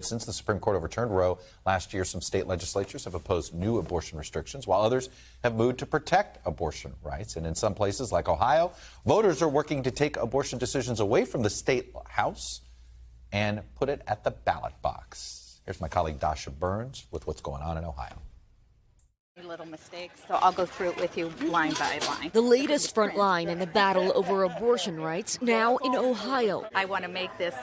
Since the Supreme Court overturned Roe last year, some state legislatures have opposed new abortion restrictions, while others have moved to protect abortion rights. And in some places like Ohio, voters are working to take abortion decisions away from the state house and put it at the ballot box. Here's my colleague Dasha Burns with what's going on in Ohio. Little mistakes, so I'll go through it with you line by line. The latest front line in the battle over abortion rights now in Ohio. I want to make this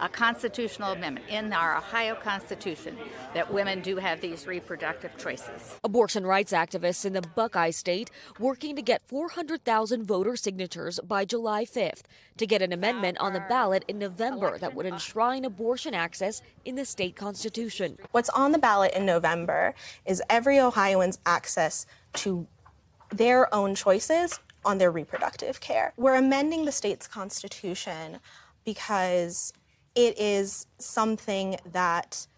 a constitutional amendment in our Ohio Constitution that women do have these reproductive choices. Abortion rights activists in the Buckeye State working to get 400,000 voter signatures by July 5th to get an amendment on the ballot in November that would enshrine abortion access in the state constitution. What's on the ballot in November is every Ohioan's access to their own choices on their reproductive care. We're amending the state's constitution because it is something that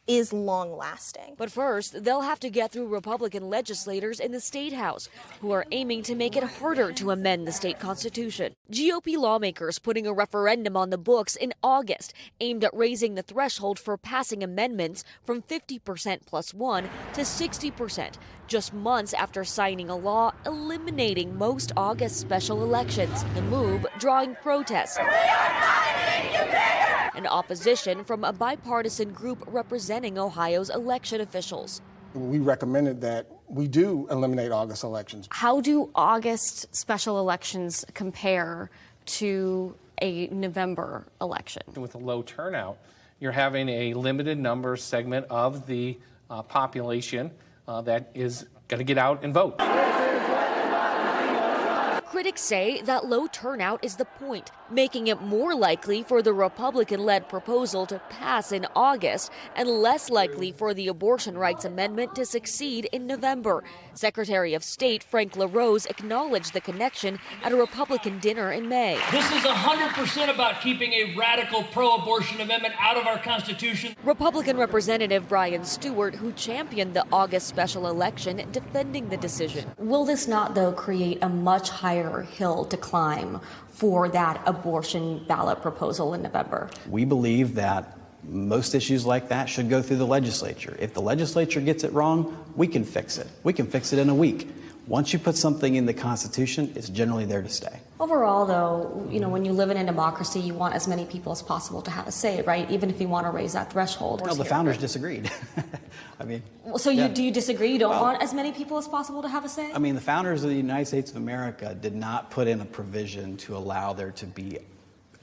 is long-lasting. But first, they'll have to get through Republican legislators in the state house who are aiming to make it harder to amend the state constitution. GOP lawmakers putting a referendum on the books in August aimed at raising the threshold for passing amendments from 50% plus one to 60%, just months after signing a law eliminating most August special elections. The move drawing protests and opposition from a bipartisan group representing Ohio's election officials. We recommended that we do eliminate August elections. How do August special elections compare to a November election? With a low turnout, you're having a limited number segment of the population that is going to get out and vote. Critics say that low turnout is the point, making it more likely for the Republican-led proposal to pass in August and less likely for the abortion rights amendment to succeed in November. Secretary of State Frank LaRose acknowledged the connection at a Republican dinner in May. This is 100% about keeping a radical pro-abortion amendment out of our Constitution. Republican Representative Brian Stewart, who championed the August special election, defending the decision. Will this not, though, create a much higher hill to climb for that abortion ballot proposal in November? We believe that most issues like that should go through the legislature. If the legislature gets it wrong, we can fix it. We can fix it in a week. Once you put something in the Constitution, it's generally there to stay. Overall, though, when you live in a democracy, you want as many people as possible to have a say, right? Even if you want to raise that threshold. Well, the founders disagreed. I mean, so do you disagree? You don't want as many people as possible to have a say? I mean, the founders of the United States of America did not put in a provision to allow there to be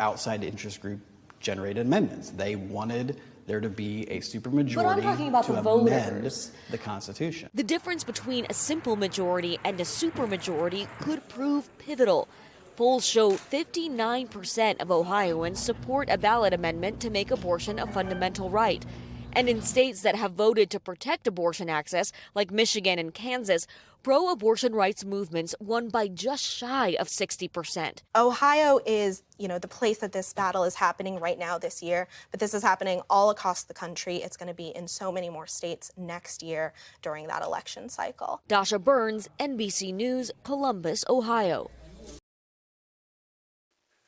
outside interest group generated amendments. They wanted there to be a supermajority but I'm talking about to the amend voters. The Constitution. The difference between a simple majority and a supermajority could prove pivotal. Polls show 59% of Ohioans support a ballot amendment to make abortion a fundamental right. And in states that have voted to protect abortion access, like Michigan and Kansas, pro-abortion rights movements won by just shy of 60%. Ohio is, the place that this battle is happening right now this year, but this is happening all across the country. It's going to be in so many more states next year during that election cycle. Dasha Burns, NBC News, Columbus, Ohio.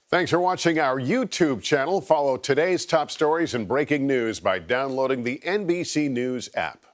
Thanks for watching our YouTube channel. Follow today's top stories and breaking news by downloading the NBC News app.